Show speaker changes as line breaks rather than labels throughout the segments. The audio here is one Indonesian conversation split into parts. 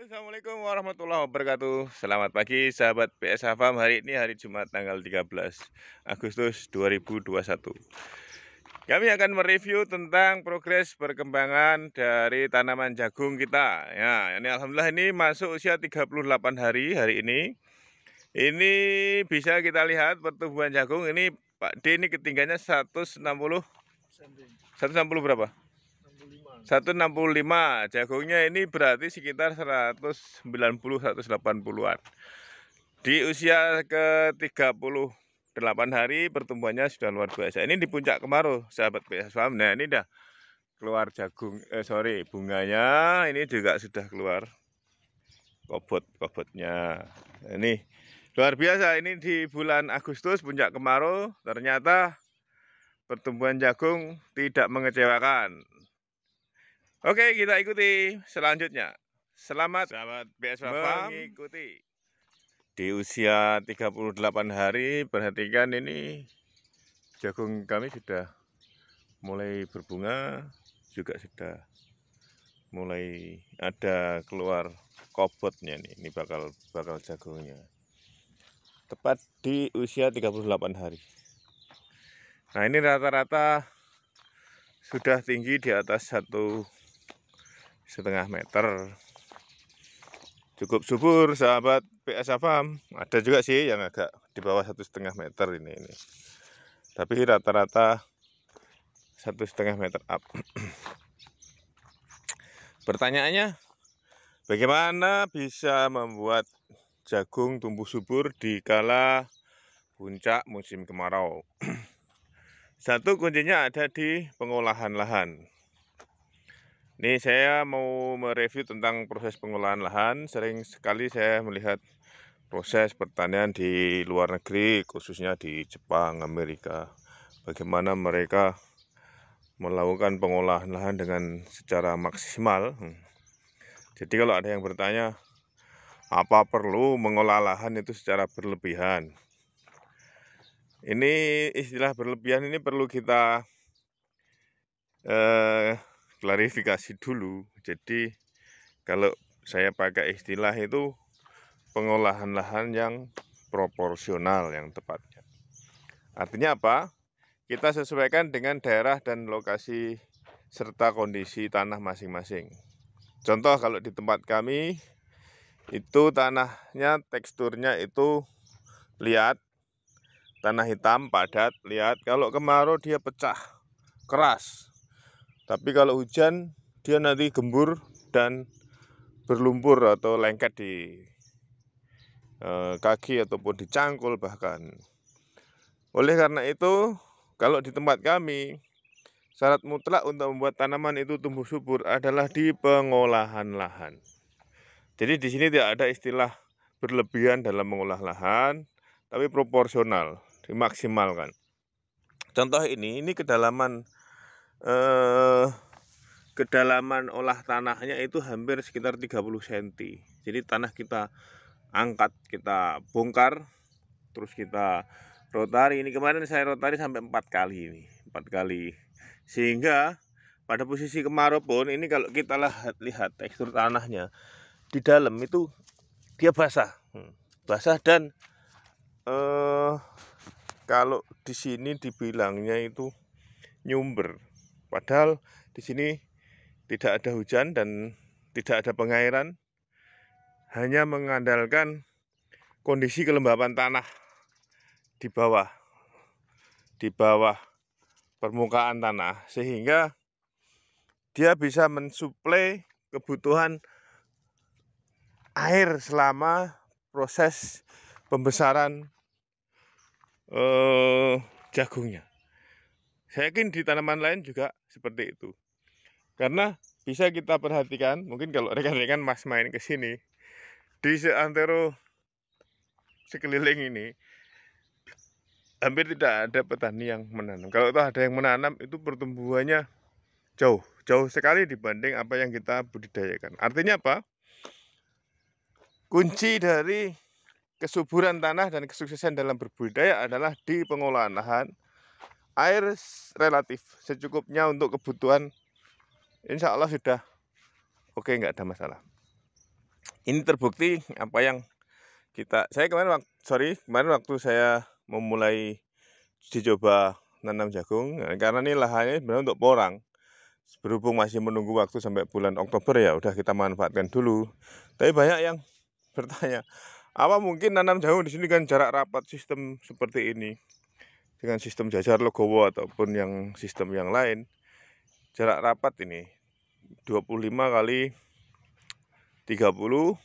Assalamualaikum warahmatullahi wabarakatuh. Selamat pagi sahabat PSH Farm. Hari ini hari Jumat tanggal 13 Agustus 2021. Kami akan mereview tentang progres perkembangan dari tanaman jagung kita. Ya, ini alhamdulillah ini masuk usia 38 hari ini. Ini bisa kita lihat pertumbuhan jagung ini Pak D ini ketinggiannya 160 berapa? 165. Jagungnya ini berarti sekitar 190-180-an. Di usia ke-38 hari pertumbuhannya sudah luar biasa. Ini di puncak kemarau, sahabat PS Farm. Nah, ini dah keluar jagung, bunganya ini juga sudah keluar kobotnya. Ini luar biasa. Ini di bulan Agustus puncak kemarau, ternyata pertumbuhan jagung tidak mengecewakan. Oke, kita ikuti selanjutnya. Selamat sahabat BSH Farm mengikuti. Di usia 38 hari, perhatikan ini jagung kami sudah mulai berbunga, juga sudah mulai ada keluar kobotnya nih. Ini bakal jagungnya. Tepat di usia 38 hari. Nah, ini rata-rata sudah tinggi di atas 1,5 meter. Cukup subur sahabat PSH Farm. Ada juga sih yang agak di bawah 1,5 meter ini. Tapi rata-rata 1,5 meter up. Pertanyaannya, bagaimana bisa membuat jagung tumbuh subur di kala puncak musim kemarau? Satu, kuncinya ada di pengolahan lahan. Ini saya mau mereview tentang proses pengolahan lahan. Sering sekali saya melihat proses pertanian di luar negeri, khususnya di Jepang, Amerika. Bagaimana mereka melakukan pengolahan lahan dengan secara maksimal. Jadi kalau ada yang bertanya, apa perlu mengolah lahan itu secara berlebihan? Ini istilah berlebihan ini perlu kita klarifikasi dulu. Jadi kalau saya pakai istilah itu pengolahan lahan yang proporsional yang tepatnya. Artinya apa? Kita sesuaikan dengan daerah dan lokasi serta kondisi tanah masing-masing. Contoh kalau di tempat kami itu tanahnya teksturnya itu liat, tanah hitam padat, liat. Kalau kemarau dia pecah, keras. Tapi kalau hujan dia nanti gembur dan berlumpur atau lengket di kaki ataupun di cangkul bahkan. Oleh karena itu, kalau di tempat kami, syarat mutlak untuk membuat tanaman itu tumbuh subur adalah di pengolahan lahan. Jadi di sini tidak ada istilah berlebihan dalam mengolah lahan, tapi proporsional, dimaksimalkan. Contoh ini kedalaman olah tanahnya itu hampir sekitar 30 cm. Jadi tanah kita angkat, kita bongkar, terus kita rotari. Ini kemarin saya rotari sampai 4 kali ini, 4 kali. Sehingga pada posisi kemarau pun ini kalau kita lihat tekstur tanahnya di dalam itu dia basah. Basah dan kalau di sini dibilangnya itu nyumber. Padahal di sini tidak ada hujan dan tidak ada pengairan, hanya mengandalkan kondisi kelembapan tanah di bawah permukaan tanah, sehingga dia bisa mensuplai kebutuhan air selama proses pembesaran jagungnya. Saya yakin di tanaman lain juga seperti itu. Karena bisa kita perhatikan, mungkin kalau rekan-rekan mas main ke sini, di seantero sekeliling ini hampir tidak ada petani yang menanam. Kalau ada yang menanam itu pertumbuhannya jauh sekali dibanding apa yang kita budidayakan. Artinya apa? Kunci dari kesuburan tanah dan kesuksesan dalam berbudidaya adalah di pengolahan lahan. Air relatif secukupnya untuk kebutuhan, insya Allah sudah oke, nggak ada masalah. Ini terbukti apa yang saya kemarin waktu saya memulai dicoba nanam jagung, karena ini lahannya sebenarnya untuk porang. Berhubung masih menunggu waktu sampai bulan Oktober, ya udah kita manfaatkan dulu. Tapi banyak yang bertanya, apa mungkin nanam jagung di sini kan jarak rapat sistem seperti ini dengan sistem jajar legowo ataupun yang sistem yang lain. Jarak rapat ini 25 kali 30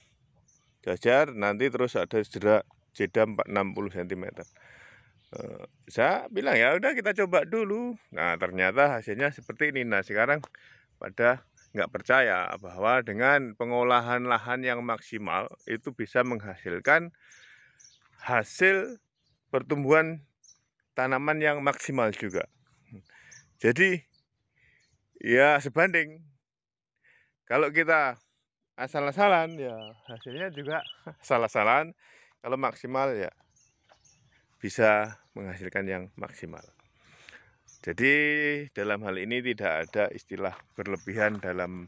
jajar, nanti terus ada jeda 60 cm. Saya bilang ya udah kita coba dulu. Nah ternyata hasilnya seperti ini. Nah sekarang pada nggak percaya bahwa dengan pengolahan lahan yang maksimal itu bisa menghasilkan hasil pertumbuhan tanaman yang maksimal juga. Jadi ya sebanding. Kalau kita asal-asalan ya hasilnya juga asal-asalan. Kalau maksimal ya bisa menghasilkan yang maksimal. Jadi dalam hal ini tidak ada istilah berlebihan dalam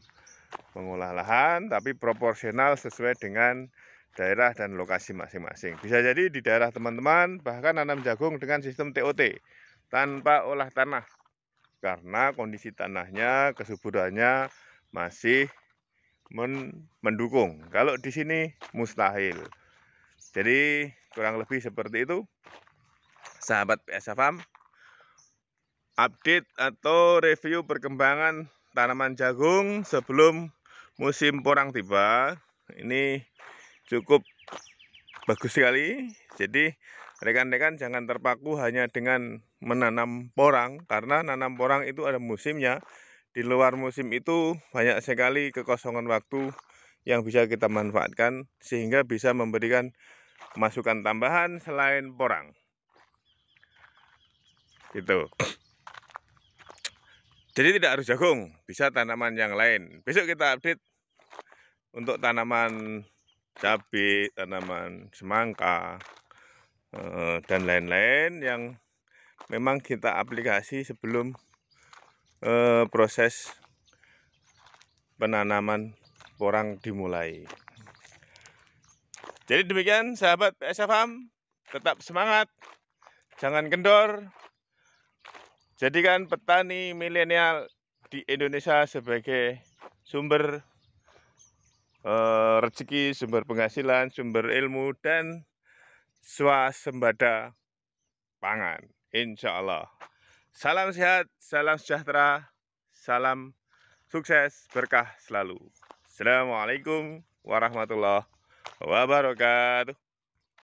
mengolah lahan, tapi proporsional sesuai dengan daerah dan lokasi masing-masing. Bisa jadi di daerah teman-teman bahkan nanam jagung dengan sistem TOT tanpa olah tanah, karena kondisi tanahnya, kesuburannya masih mendukung. Kalau di sini mustahil. Jadi kurang lebih seperti itu, sahabat PSA Farm. Update atau review perkembangan tanaman jagung sebelum musim porang tiba. Ini cukup bagus sekali. Jadi rekan-rekan jangan terpaku hanya dengan menanam porang, karena nanam porang itu ada musimnya. Di luar musim itu banyak sekali kekosongan waktu yang bisa kita manfaatkan sehingga bisa memberikan masukan tambahan selain porang. Gitu. Jadi tidak harus jagung, bisa tanaman yang lain. Besok kita update untuk tanaman cabai, tanaman semangka, dan lain-lain yang memang kita aplikasi sebelum proses penanaman porang dimulai. Jadi demikian sahabat PSA Farm, tetap semangat, jangan kendor. Jadikan petani milenial di Indonesia sebagai sumber rezeki, sumber penghasilan, sumber ilmu, dan swasembada pangan. Insya Allah. Salam sehat, salam sejahtera, salam sukses, berkah selalu. Assalamualaikum warahmatullahi wabarakatuh.